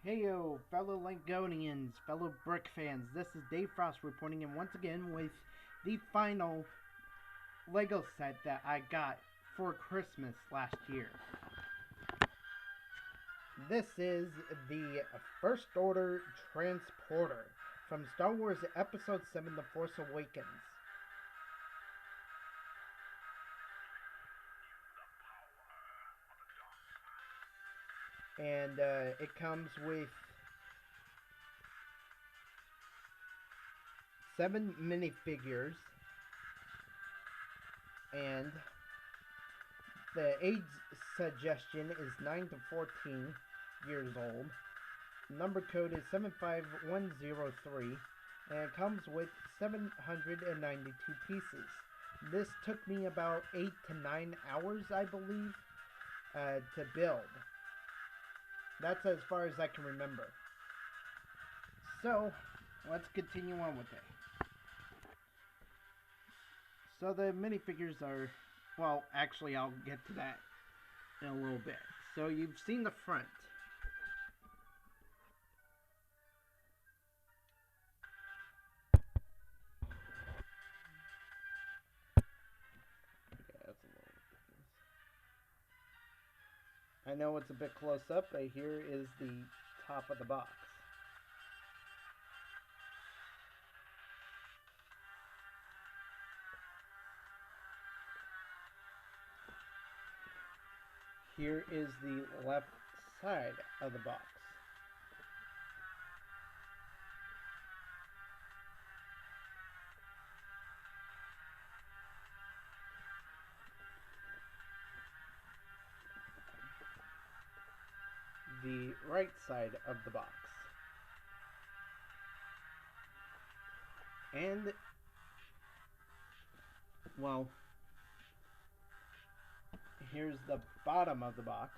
Heyo, fellow Langonians, fellow Brick fans, this is Dave Frost reporting in once again with the final LEGO set that I got for Christmas last year. This is the First Order Transporter from Star Wars Episode 7 The Force Awakens. And it comes with 7 minifigures, and the age suggestion is 9 to 14 years old. Number code is 75103, and it comes with 792 pieces. This took me about 8 to 9 hours, I believe, to build. That's as far as I can remember. So, let's continue on with it. So the minifigures are, well, actually I'll get to that in a little bit. So you've seen the front. Okay, that's a little difference. I know it's a bit close up, but here is the top of the box. Here is the left side of the box. The right side of the box. And, well, here's the bottom of the box.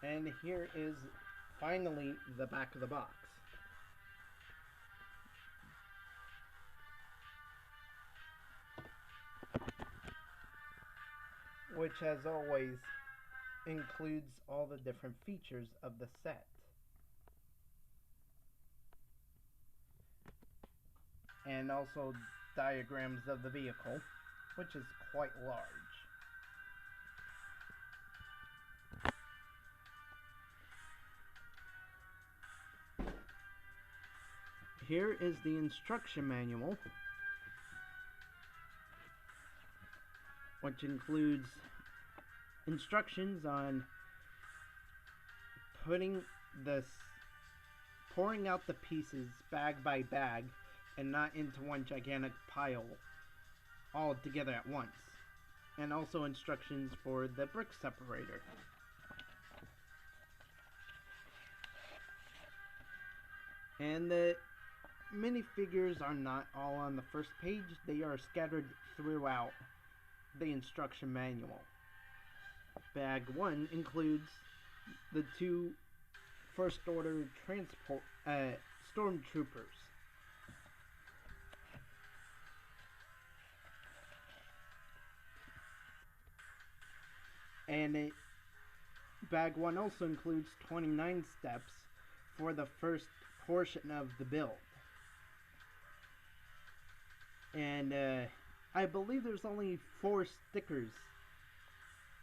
And here is finally the back of the box. Which, as always, includes all the different features of the set. And also diagrams of the vehicle, which is quite large. Here is the instruction manual, which includes instructions on pouring out the pieces bag by bag and not into one gigantic pile all together at once, and also instructions for the brick separator. And the minifigures are not all on the first page, they are scattered throughout the instruction manual. Bag 1 includes the 2 First Order Transport Stormtroopers. And Bag 1 also includes 29 steps for the first portion of the build. And I believe there's only 4 stickers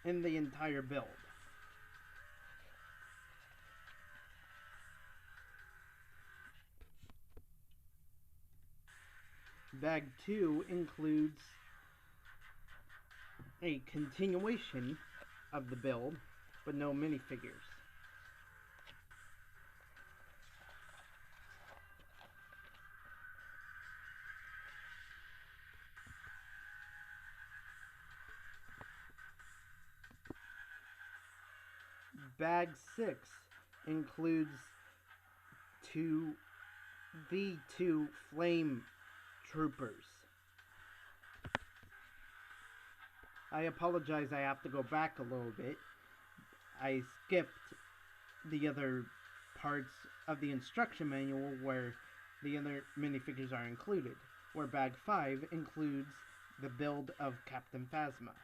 in the entire build. Bag 2 includes a continuation of the build, but no minifigures. Bag 6 includes the 2 flame troopers. I apologize, I have to go back a little bit. I skipped the other parts of the instruction manual where the other minifigures are included, where Bag 5 includes the build of Captain Phasma.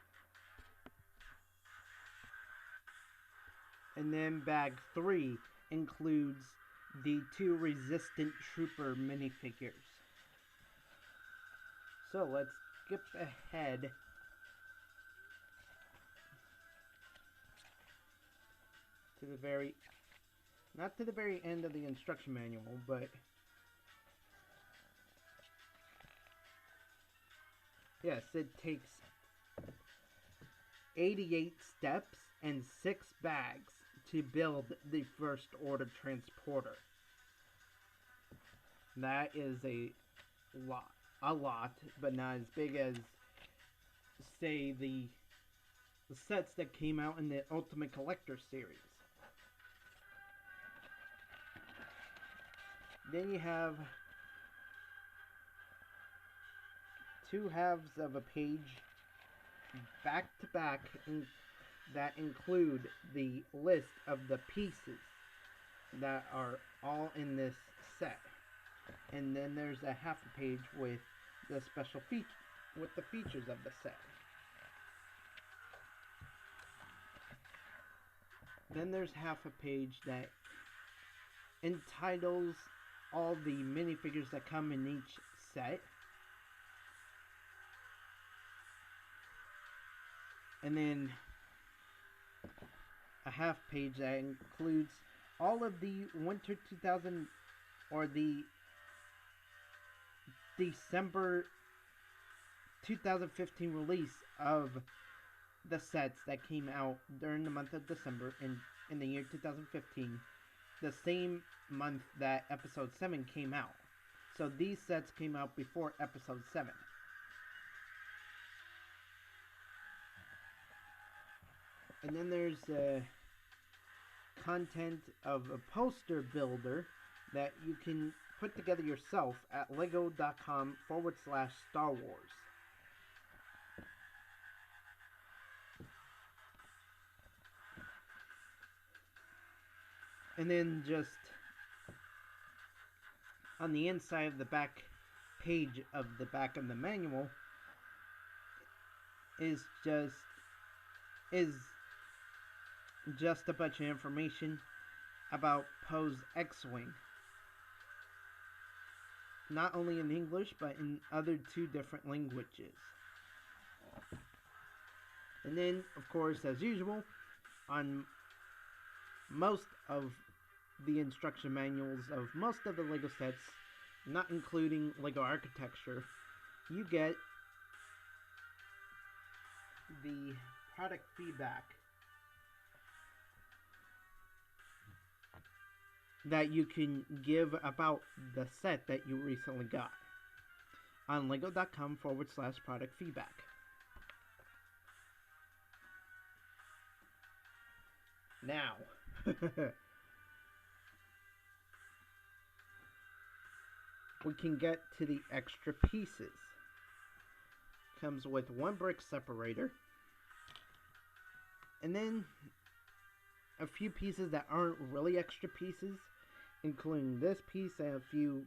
And then bag 3 includes the 2 Resistant Trooper minifigures. So let's skip ahead to the very, not to the very end of the instruction manual, but yes, it takes 88 steps and 6 bags to build the First Order Transporter. That is a lot, but not as big as, say, the sets that came out in the Ultimate Collector series. Then you have 2 halves of a page back to back that include the list of the pieces that are all in this set. And then there's a half a page with the special with the features of the set. Then there's half a page that entitles all the minifigures that come in each set. And then a half page that includes all of the winter 2000 or the December 2015 release of the sets that came out during the month of December in the year 2015, the same month that episode 7 came out. So these sets came out before episode 7. And then there's content of a poster builder that you can put together yourself at lego.com/Star Wars. And then just on the inside of the back page of the back of the manual is just a bunch of information about Poe's X-Wing. Not only in English, but in other 2 different languages. And then, of course, as usual, on most of the instruction manuals of most of the LEGO sets, not including LEGO Architecture, you get the product feedback that you can give about the set that you recently got on lego.com/product feedback. Now, we can get to the extra pieces. Comes with 1 brick separator, and then a few pieces that aren't really extra pieces, including this piece and a few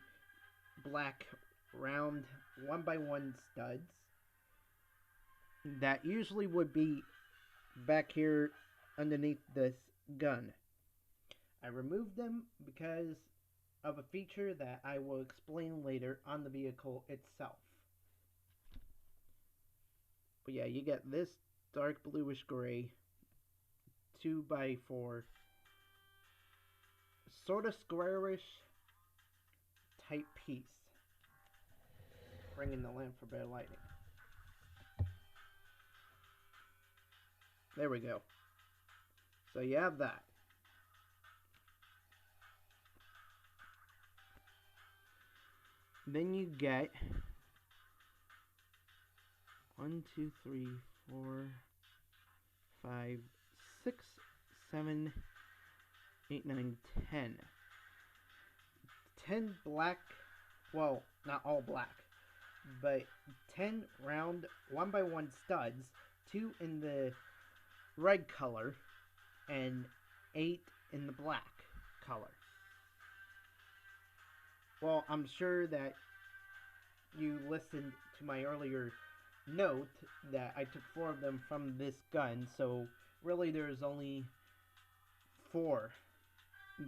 black round 1x1 studs that usually would be back here underneath this gun. I removed them because of a feature that I will explain later on the vehicle itself. But yeah, you get this dark bluish gray 2x4 sort of squarish type piece. Bring in the lamp for better lighting. There we go. So you have that. Then you get 1, 2, 3, 4, 5, 6, 7, 8, 9, 10. 10 black, well, not all black, but 10 round 1x1 studs, 2 in the red color, and 8 in the black color. Well, I'm sure that you listened to my earlier note that I took 4 of them from this gun, so really there's only 4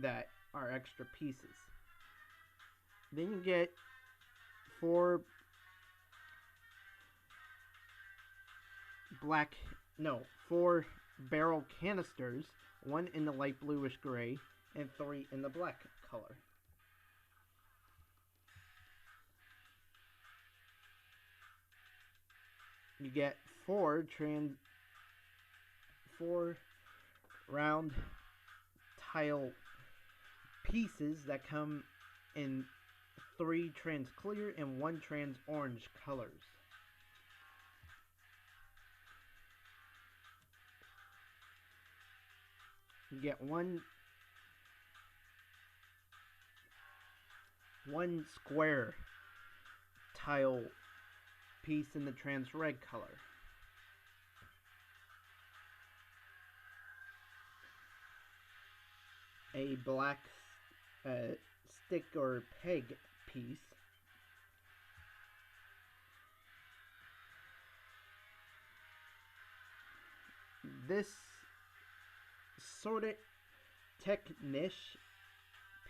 that are extra pieces. Then you get 4 black, no, 4 barrel canisters, 1 in the light bluish gray and 3 in the black color. You get 4 round tile pieces that come in 3 trans clear and 1 trans orange colors. You get one square tile piece in the trans red color. A black stick or peg piece. This sort of technic-ish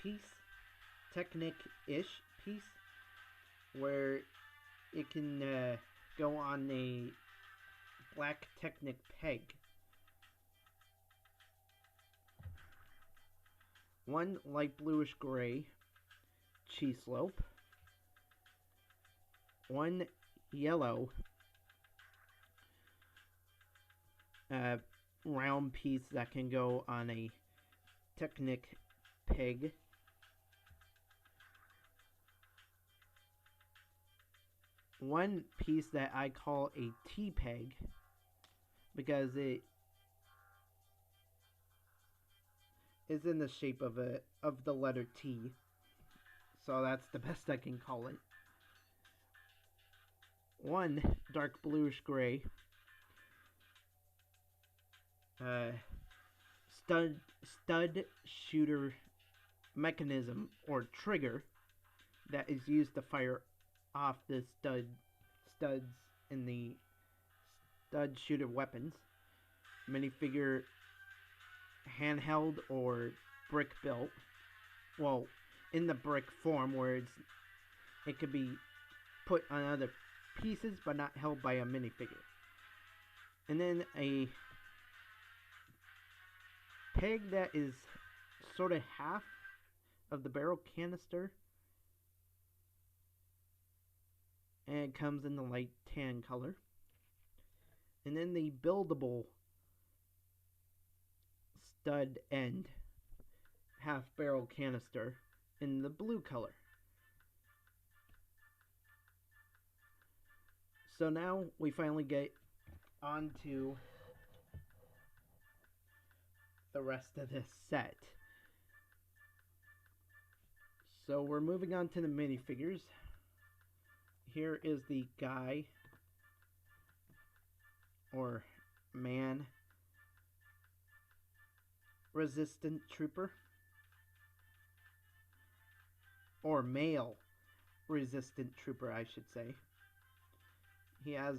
piece where it can go on a black Technic peg. 1 light bluish gray cheese slope. 1 yellow round piece that can go on a Technic peg. 1 piece that I call a T-peg because it is in the shape of the letter T, so that's the best I can call it. 1 dark bluish gray stud shooter mechanism or trigger that is used to fire off the studs in the stud shooter weapons. Minifigure handheld or brick built. Well, in the brick form where it could be put on other pieces but not held by a minifigure. And then a peg that is sort of half of the barrel canister, and it comes in the light tan color. And then the buildable stud end half barrel canister in the blue color. So now we finally get onto the rest of this set. So we're moving on to the minifigures. Here is the guy or man resistant trooper, or male resistant trooper I should say. He has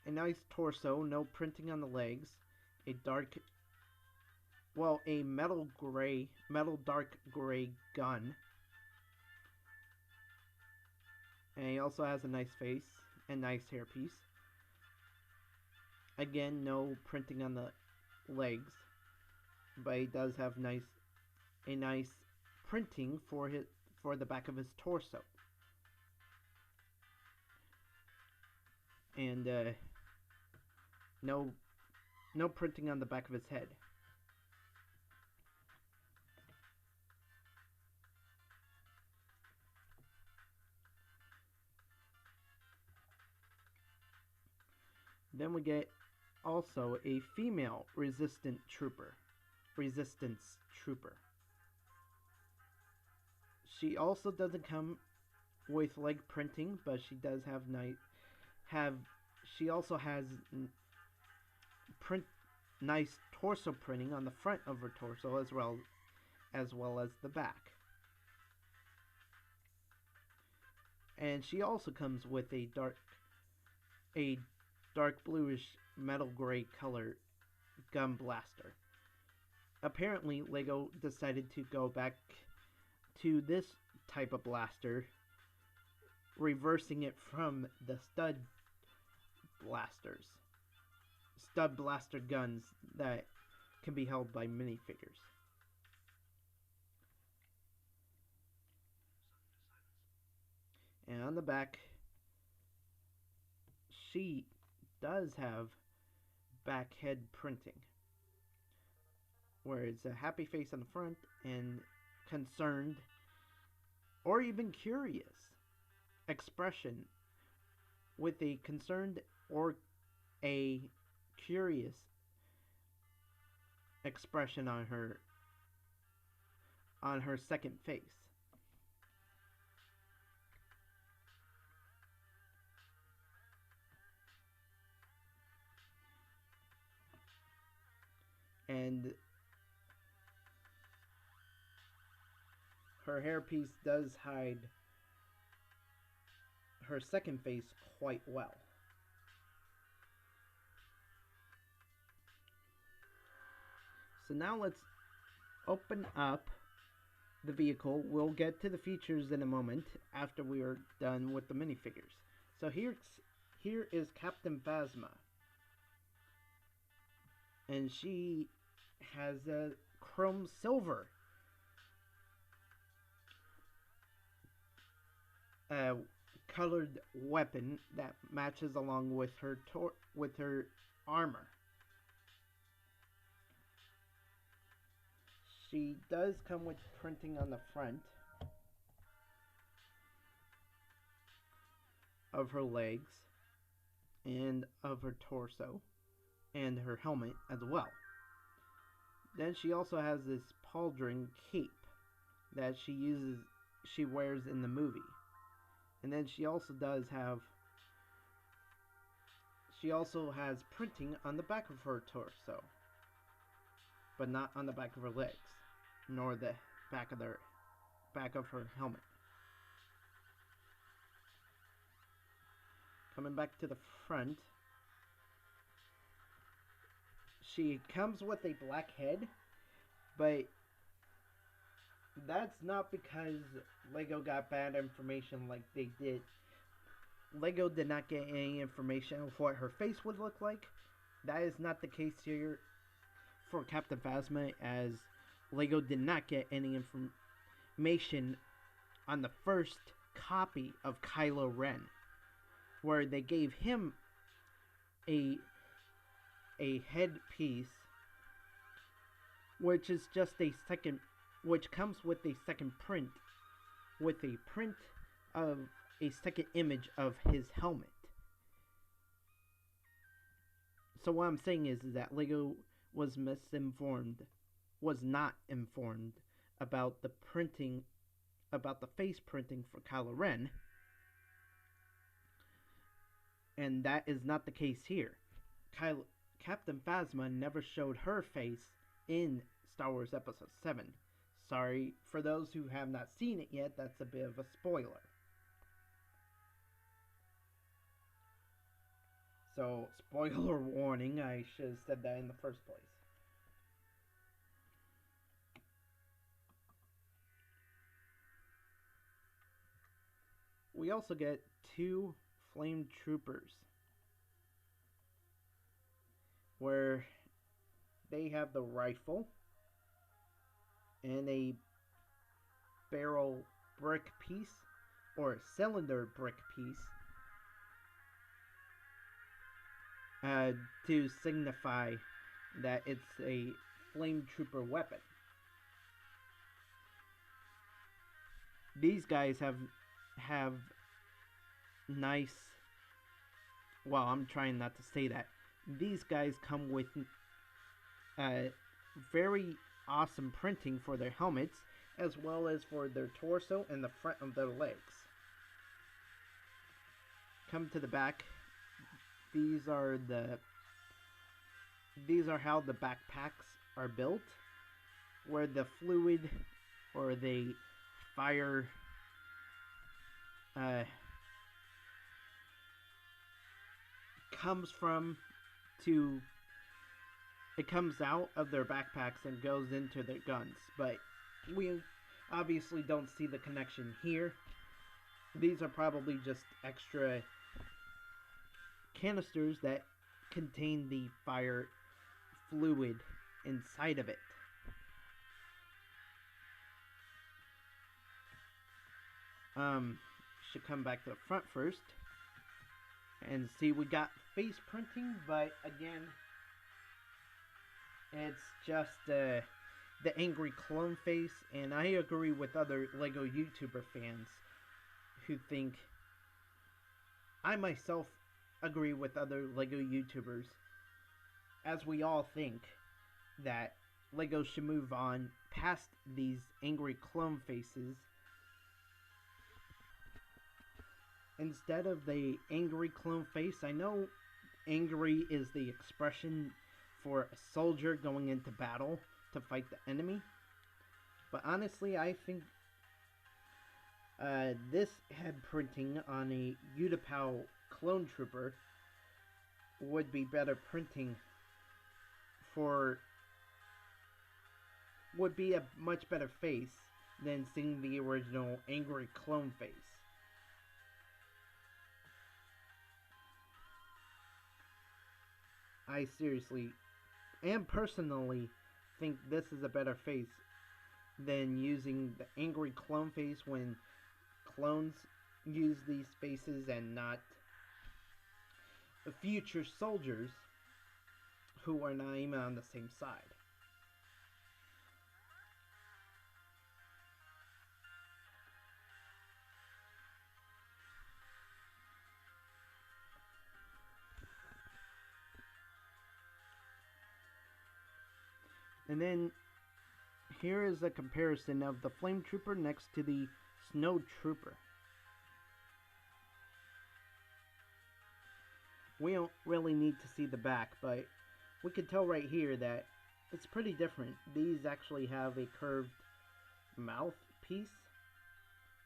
a nice torso, no printing on the legs, a metal dark gray gun, and he also has a nice face and nice hairpiece. Again, no printing on the legs, but he does have a nice printing for the back of his torso. And no printing on the back of his head. Then we get also a female resistance trooper. She also doesn't come with leg printing, but she does she also has nice torso printing on the front of her torso as well as the back. And she also comes with a a dark bluish metal gray color gun blaster. Apparently, LEGO decided to go back to this type of blaster, reversing it from the blasters. Stud blaster guns that can be held by minifigures. And on the back, she does have back head printing, where it's a happy face on the front and concerned or even curious expression with a concerned or a curious expression on her second face. And her hairpiece does hide her second face quite well. So now let's open up the vehicle. We'll get to the features in a moment after we are done with the minifigures. So here is Captain Phasma. And she has a chrome silver colored weapon that matches along with her armor. She does come with printing on the front of her legs and of her torso and her helmet as well. Then she also has this pauldron cape that she wears in the movie. And then she also has printing on the back of her torso, but not on the back of her legs, nor the back of her helmet. Coming back to the front, she comes with a black head, but that's not because LEGO got bad information like they did. LEGO did not get any information of what her face would look like. That is not the case here for Captain Phasma, as LEGO did not get any information on the first copy of Kylo Ren, where they gave him a headpiece, which comes with a second print, with a print of a second image of his helmet. So what I'm saying is that LEGO was not informed about the face printing for Kylo Ren, and that is not the case here. Captain Phasma never showed her face in Star Wars Episode 7. Sorry, for those who have not seen it yet, that's a bit of a spoiler. So, spoiler warning, I should have said that in the first place. We also get 2 flame troopers, where they have the rifle and a barrel brick piece, or a cylinder brick piece, to signify that it's a flame trooper weapon. These guys have nice, well, I'm trying not to say that. These guys come with very awesome printing for their helmets, as well as for their torso and the front of their legs. Come to the back. These are how the backpacks are built, where the fluid or the fire comes out of their backpacks and goes into their guns, but we obviously don't see the connection here. These are probably just extra canisters that contain the fire fluid inside of it. Should come back to the front first and see, we got face printing, but again, it's just the angry clone face, and I agree with other LEGO YouTuber fans who think, I myself agree with other LEGO YouTubers, as we all think that LEGO should move on past these angry clone faces. Instead of the angry clone face, I know angry is the expression for a soldier going into battle to fight the enemy, but honestly, I think this head printing on a Utapau clone trooper would be better printing would be a much better face than seeing the original angry clone face. I seriously and personally think this is a better face than using the angry clone face when clones use these faces and not future soldiers who are not even on the same side. And then here is a comparison of the Flame Trooper next to the Snow Trooper. We don't really need to see the back, but we can tell right here that it's pretty different. These actually have a curved mouthpiece,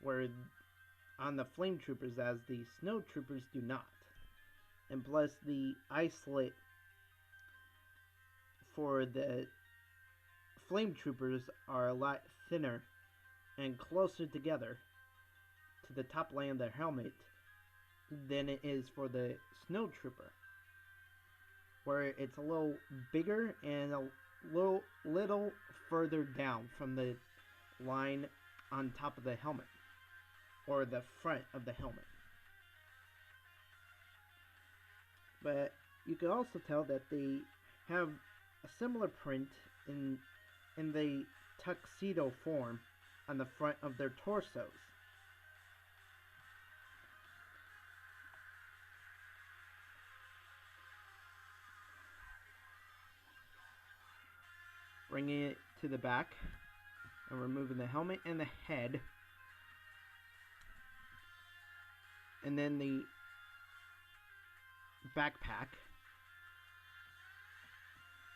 where on the Flame Troopers, as the Snow Troopers do not. And plus, the eye slit for the Flame Troopers are a lot thinner and closer together to the top line of their helmet than it is for the Snow Trooper, where it's a little bigger and a little further down from the line on top of the helmet, or the front of the helmet. But you can also tell that they have a similar print in the tuxedo form on the front of their torsos. Bringing it to the back and removing the helmet and the head, and then the backpack.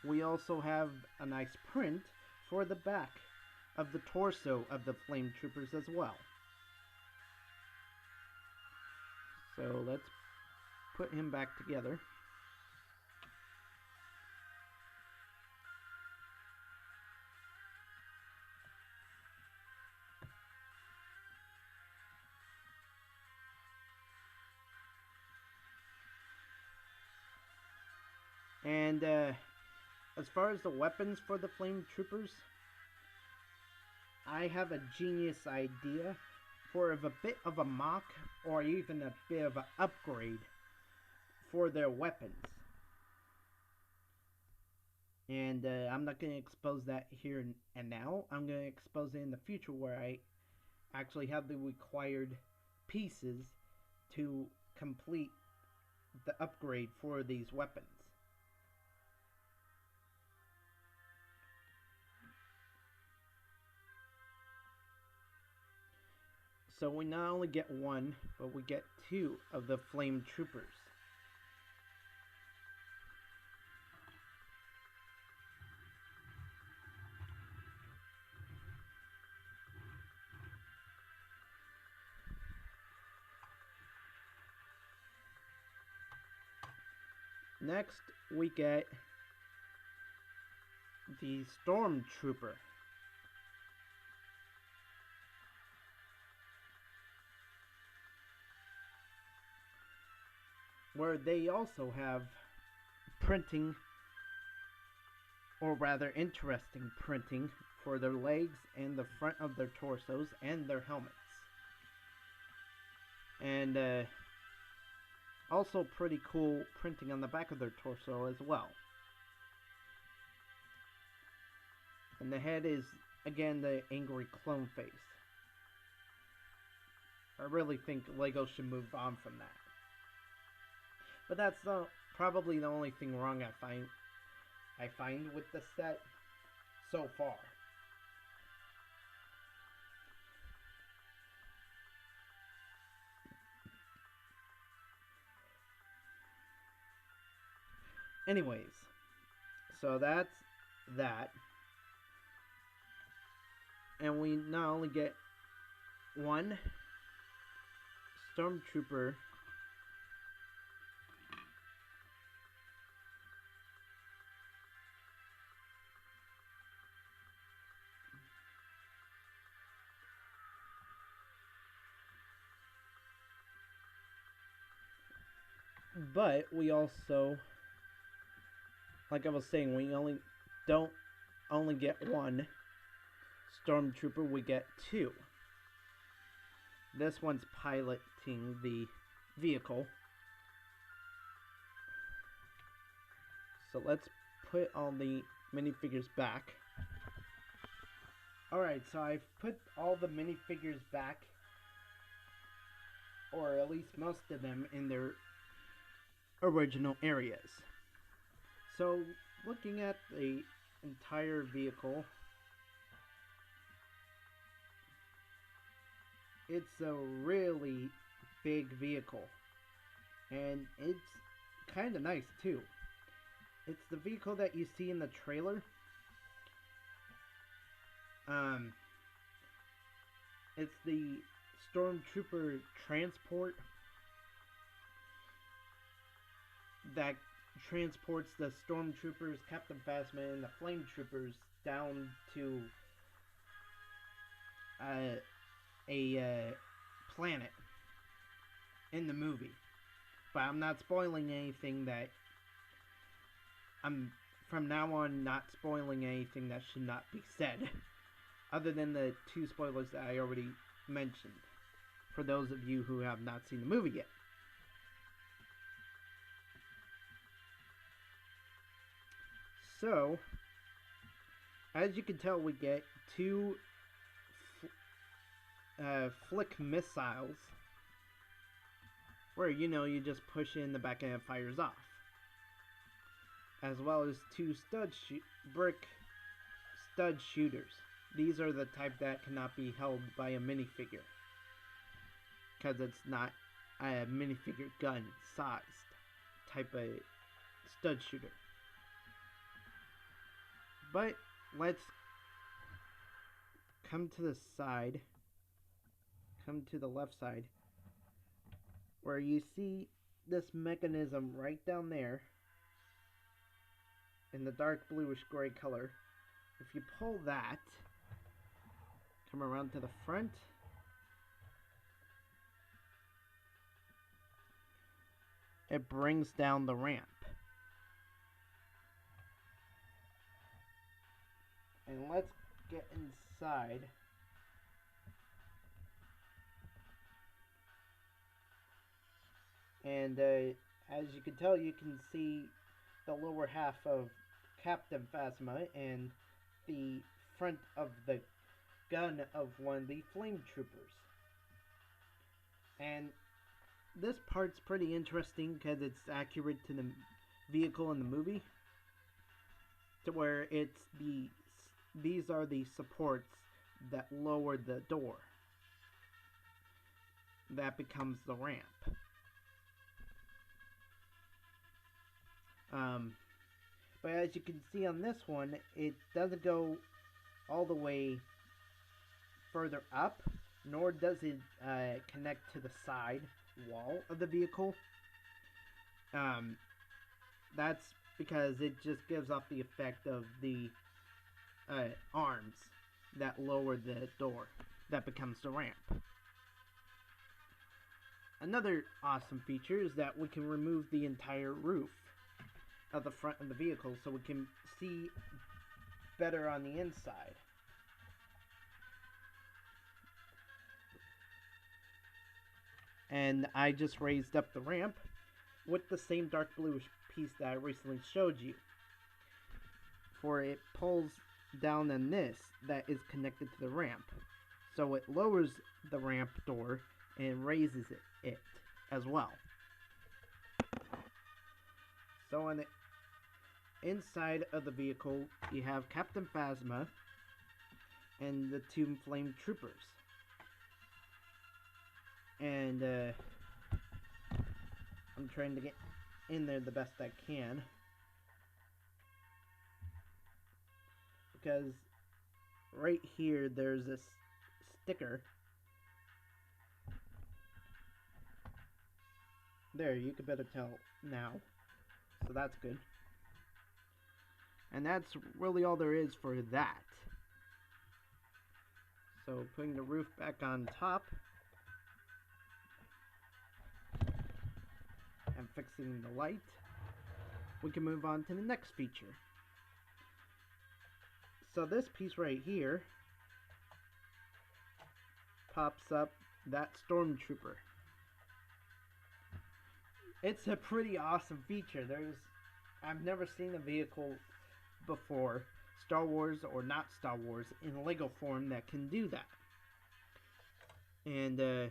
We also have a nice print for the back of the torso of the Flame Troopers as well. So let's put him back together. And as far as the weapons for the Flame Troopers, I have a genius idea for a bit of a mock or even a bit of an upgrade for their weapons. And I'm not going to expose that here and now. I'm going to expose it in the future, where I actually have the required pieces to complete the upgrade for these weapons. So we not only get one, but we get two of the Flame Troopers. Next, we get the Stormtrooper. Where they also have printing, or rather interesting printing, for their legs and the front of their torsos and their helmets. And also pretty cool printing on the back of their torso as well. And the head is, again, the angry clone face. I really think LEGO should move on from that. But that's probably the only thing wrong I find with the set so far. Anyways, so that's that. And we not only get one Stormtrooper but we also, like I was saying, we don't only get one Stormtrooper, we get two. This one's piloting the vehicle. So let's put all the minifigures back. Alright, so I've put all the minifigures back, or at least most of them, in their original areas. So, looking at the entire vehicle, it's a really big vehicle, and it's kind of nice too. It's the vehicle that you see in the trailer. It's the Stormtrooper Transport that transports the Stormtroopers, Captain Phasma, and the Flame Troopers down to a planet in the movie. But I'm not spoiling anything that... I'm from now on not spoiling anything that should not be said. Other than the two spoilers that I already mentioned. For those of you who have not seen the movie yet. So, as you can tell, we get two flick missiles. Where, you just push in the back and it fires off. As well as two brick stud shooters. These are the type that cannot be held by a minifigure. Because it's not a minifigure gun sized type of stud shooter. But let's come to the side. Come to the left side. Where you see this mechanism right down there. In the dark bluish gray color. If you pull that, come around to the front, it brings down the ramp. And let's get inside. And as you can tell, you can see the lower half of Captain Phasma and the front of the gun of one of the Flame Troopers. And this part's pretty interesting because it's accurate to the vehicle in the movie. To where it's these are the supports that lower the door. That becomes the ramp. But as you can see on this one, it doesn't go all the way further up, nor does it connect to the side wall of the vehicle. That's because it just gives off the effect of the arms that lower the door. That becomes the ramp. Another awesome feature is that we can remove the entire roof of the front of the vehicle so we can see better on the inside. And I just raised up the ramp with the same dark bluish piece that I recently showed you. For it pulls down on this that is connected to the ramp. So it lowers the ramp door and raises it as well. So on the inside of the vehicle, you have Captain Phasma and the two flame troopers. And I'm trying to get in there the best I can, because right here there's this sticker. There, you can better tell now. So that's good. And that's really all there is for that. So putting the roof back on top and fixing the light, we can move on to the next feature. So this piece right here pops up that Stormtrooper. It's a pretty awesome feature. I've never seen a vehicle before, Star Wars or not Star Wars, in Lego form that can do that. And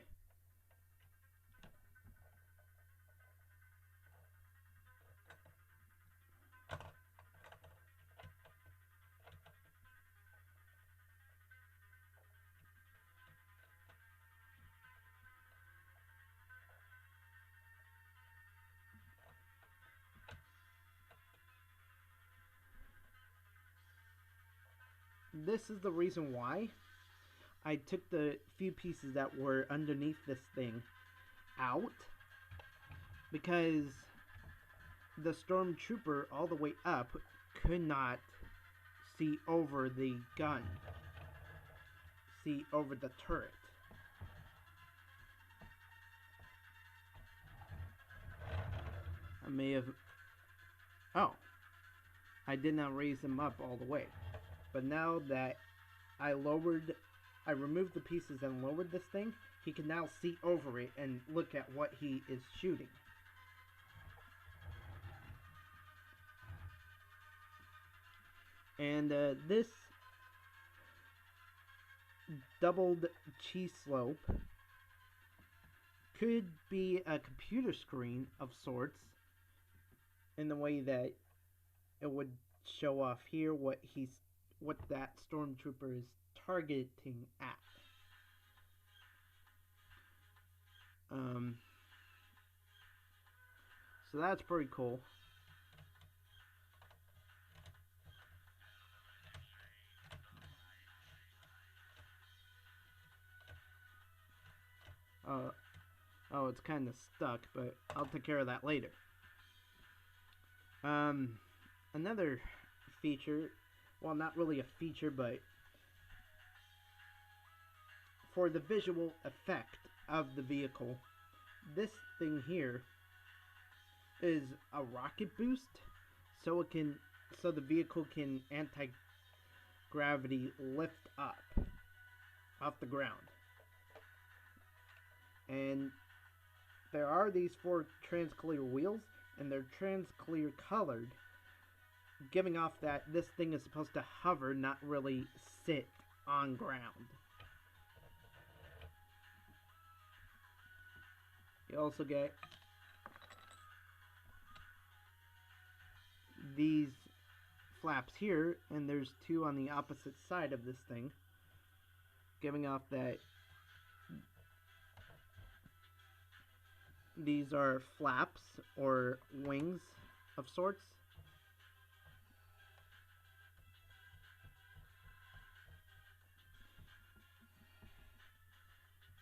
this is the reason why I took the few pieces that were underneath this thing out, because the Stormtrooper all the way up could not see over the gun, see over the turret. I may have... Oh, I did not raise him up all the way. But now that I removed the pieces and lowered this thing, he can now see over it and look at what he is shooting. And this doubled cheese slope could be a computer screen of sorts, in the way that it would show off here what that Stormtrooper is targeting at. So that's pretty cool. Oh, it's kind of stuck, but I'll take care of that later. Another feature, well, not really a feature, but for the visual effect of the vehicle, this thing here is a rocket boost, so the vehicle can anti-gravity lift up off the ground. And there are these 4 trans-clear wheels, and they're trans-clear colored, giving off that this thing is supposed to hover, not really sit on ground. You also get these flaps here, and there's 2 on the opposite side of this thing, giving off that these are flaps or wings of sorts.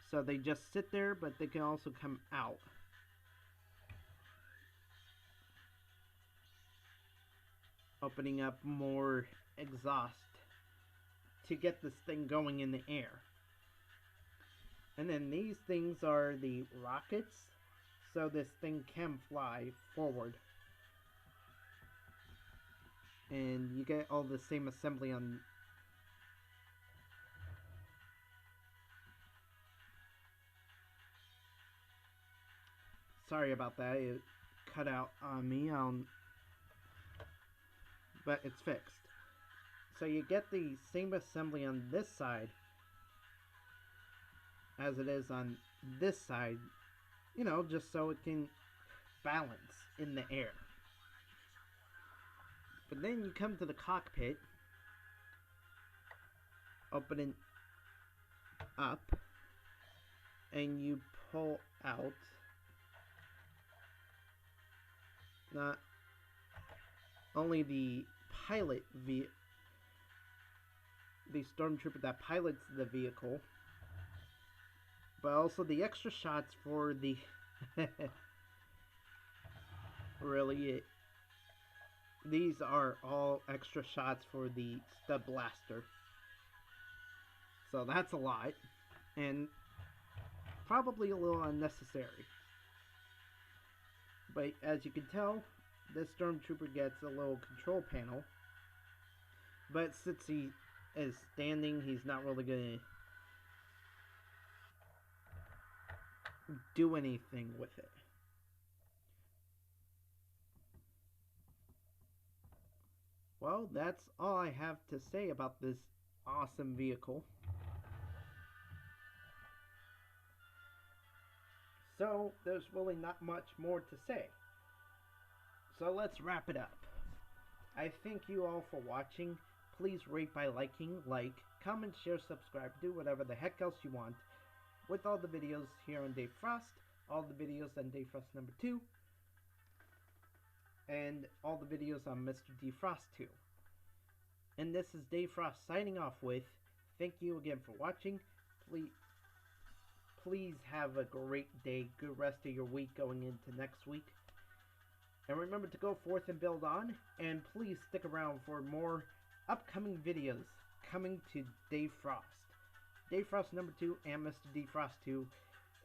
So they just sit there, but they can also come out. opening up more exhaust to get this thing going in the air. And then these things are the rockets, so this thing can fly forward. And you get all the same assembly on. Sorry about that, it cut out on me, but it's fixed. So you get the same assembly on this side as it is on this side, you know, just so it can balance in the air. But then you come to the cockpit, open it up, and you pull out not only the pilot, the Stormtrooper that pilots the vehicle, but also the extra shots for the really these are all extra shots for the stud blaster, so that's a lot and probably a little unnecessary. But as you can tell, this Stormtrooper gets a little control panel, but since he is standing, he's not really gonna do anything with it. Well, that's all I have to say about this awesome vehicle. So, there's really not much more to say. So let's wrap it up. I thank you all for watching. Please rate by liking, like, comment, share, subscribe, do whatever the heck else you want with all the videos here on Dave Frost, all the videos on Dave Frost number 2, and all the videos on Mr. D Frost 2. And this is Dave Frost signing off with, thank you again for watching. Please have a great day, good rest of your week going into next week. And remember to go forth and build on, and please stick around for more upcoming videos coming to Dave Frost. Dave Frost number 2 and Mr. D Frost 2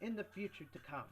in the future to come.